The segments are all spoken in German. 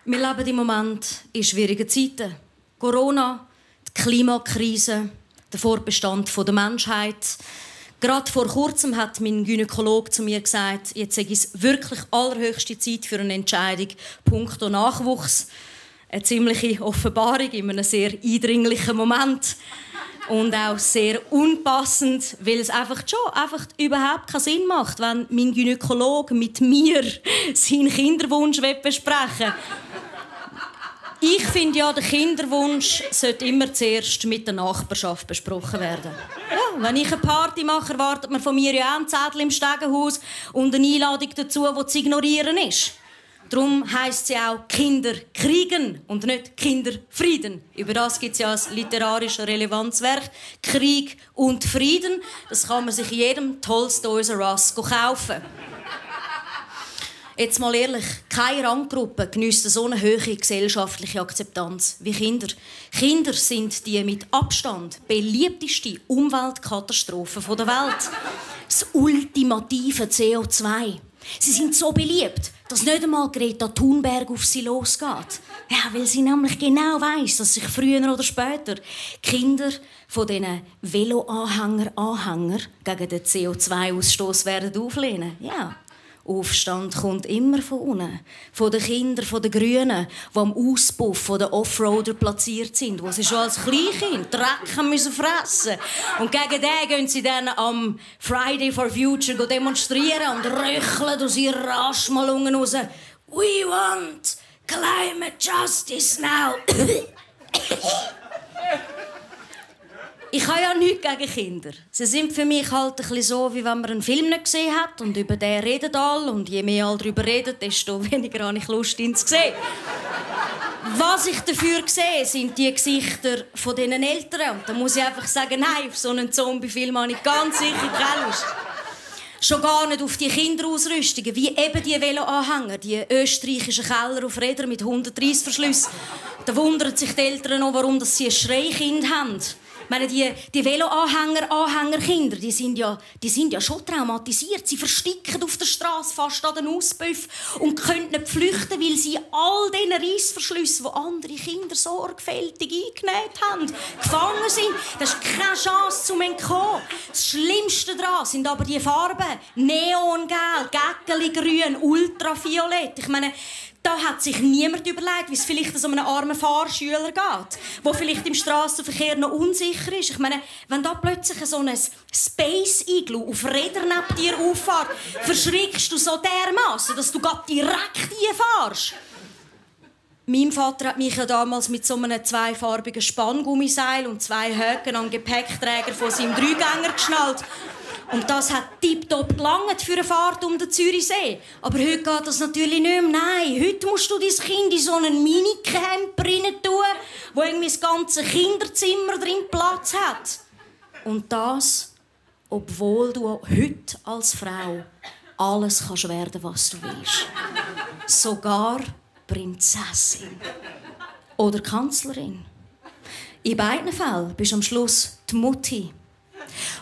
Wir leben im Moment in schwierigen Zeiten. Corona, die Klimakrise, der Fortbestand der Menschheit. Gerade vor kurzem hat mein Gynäkologe zu mir gesagt, jetzt sei es wirklich allerhöchste Zeit für eine Entscheidung punkto Nachwuchs. Eine ziemliche Offenbarung in einem sehr eindringlichen Moment. Und auch sehr unpassend, weil es einfach überhaupt keinen Sinn macht, wenn mein Gynäkologe mit mir seinen Kinderwunsch besprechen will. Ich finde ja, der Kinderwunsch sollte immer zuerst mit der Nachbarschaft besprochen werden. Ja, wenn ich eine Party mache, erwartet man von mir ja auch einen Zettel im Stegenhaus und eine Einladung dazu, die zu ignorieren ist. Darum heisst sie auch Kinder kriegen und nicht Kinderfrieden. Über das gibt es ja ein literarisches Relevanzwerk. Krieg und Frieden. Das kann man sich in jedem Tolstoys or Us kaufen. Jetzt mal ehrlich, keine Ranggruppe geniesst so eine hohe gesellschaftliche Akzeptanz wie Kinder. Kinder sind die mit Abstand beliebteste Umweltkatastrophe der Welt. Das ultimative CO2. Sie sind so beliebt, dass nicht einmal Greta Thunberg auf sie losgeht. Ja, weil sie nämlich genau weiss, dass sich früher oder später Kinder von diesen Veloanhänger gegen den CO2-Ausstoß werden auflehnen. Ja. Aufstand kommt immer von unten. Von den Kindern, von den Grünen, die am Auspuff von den Offroader platziert sind, wo sie schon als Kleinkind Dreck müssen fressen. Und gegen den gehen sie dann am Friday for Future demonstrieren und röcheln aus ihren Arschmalungen raus. We want climate justice now. Ich habe ja nichts gegen Kinder. Sie sind für mich halt ein bisschen so, wie wenn man einen Film nicht gesehen hat und über den reden alle. Und je mehr alle darüber reden, desto weniger habe ich Lust, ihn zu sehen. Was ich dafür sehe, sind die Gesichter von diesen Eltern. Und da muss ich einfach sagen, nein, auf so einen Zombie-Film habe ich ganz sicher keine Lust. Schon gar nicht auf die Kinderausrüstungen, wie eben die Veloanhänger, die österreichischen Keller auf Rädern mit 130 Verschlüssen. Da wundern sich die Eltern noch, warum sie ein Schreikind haben. Ich meine, die Veloanhänger-Anhängerkinder, die sind ja schon traumatisiert. Sie versticken auf der Straße fast an den Auspuff und können nicht flüchten, weil sie all diesen Reissverschlüssen, die andere Kinder sorgfältig eingenäht haben, gefangen sind. Das ist keine Chance zum Entkommen. Das Schlimmste daran sind aber die Farben. Neongelb, Gäckeli-grün, ultraviolett. Ich meine, da hat sich niemand überlegt, wie es vielleicht so einem armen Fahrschüler geht, der vielleicht im Strassenverkehr noch unsicher ist. Ich meine, wenn da plötzlich so ein Space-Igloo auf Rädern neben dir auffährt, verschrickst du so dermassen, dass du direkt hinfährst. Mein Vater hat mich ja damals mit so einem zweifarbigen Spanngummiseil und 2 Höcken an den Gepäckträger von seinem Dreigänger geschnallt. Und das hat tipptopp gelangt für eine Fahrt um den Zürichsee. Aber heute geht das natürlich nicht mehr. Nein, heute musst du dein Kind in so einen Minicamper rein tun, wo irgendwie das ganze Kinderzimmer drin Platz hat. Und das, obwohl du heute als Frau alles kannst werden, was du willst. Sogar Prinzessin. Oder Kanzlerin. In beiden Fällen bist du am Schluss die Mutti.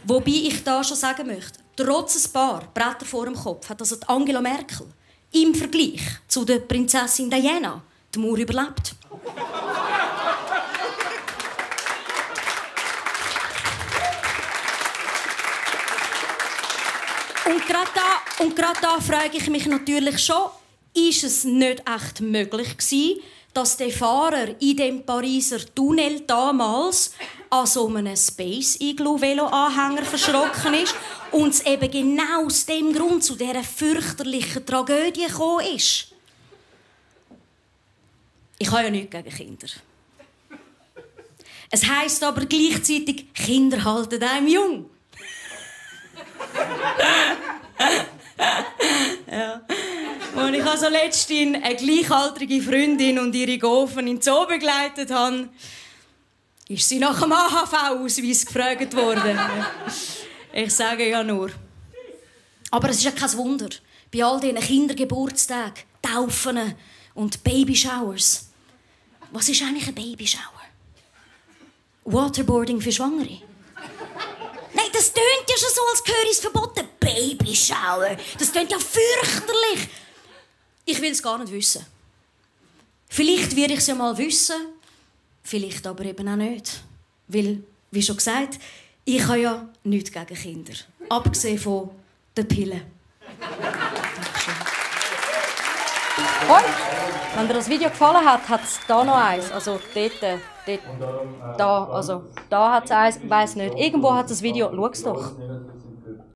Wobei ich da schon sagen möchte, trotz ein paar Bretter vor dem Kopf hat also Angela Merkel im Vergleich zu der Prinzessin Diana die Mauer überlebt. Und gerade da frage ich mich natürlich schon, ist es nicht echt möglich gewesen, dass der Fahrer in dem Pariser Tunnel damals an so einem Space-Igloo-Velo-Anhänger verschrocken ist und es eben genau aus dem Grund zu dieser fürchterlichen Tragödie gekommen ist. Ich habe ja nichts gegen Kinder. Es heisst aber gleichzeitig, Kinder halten einem jung. Ja. Und ich also letztens eine gleichaltrige Freundin und ihre Gofen in den Zoo begleitet habe, ist sie nach dem AHV-Ausweis gefragt worden. Ich sage ja nur. Aber es ist ja kein Wunder. Bei all diesen Kindergeburtstagen, Taufen und Babyshowers. Was ist eigentlich ein Babyshower? Waterboarding für Schwangere? Nein, das tönt ja schon so, als gehöre es verboten. Babyshower. Das tönt ja fürchterlich. Ich will es gar nicht wissen. Vielleicht werde ich es ja mal wissen, vielleicht aber eben auch nicht. Weil, wie schon gesagt, ich habe ja nichts gegen Kinder. Abgesehen von den Pillen. Dankeschön. Und, wenn dir das Video gefallen hat, hat es da noch eins. Also dort, da, also da hat es eins, ich weiss nicht. Irgendwo hat es ein Video, schau es doch.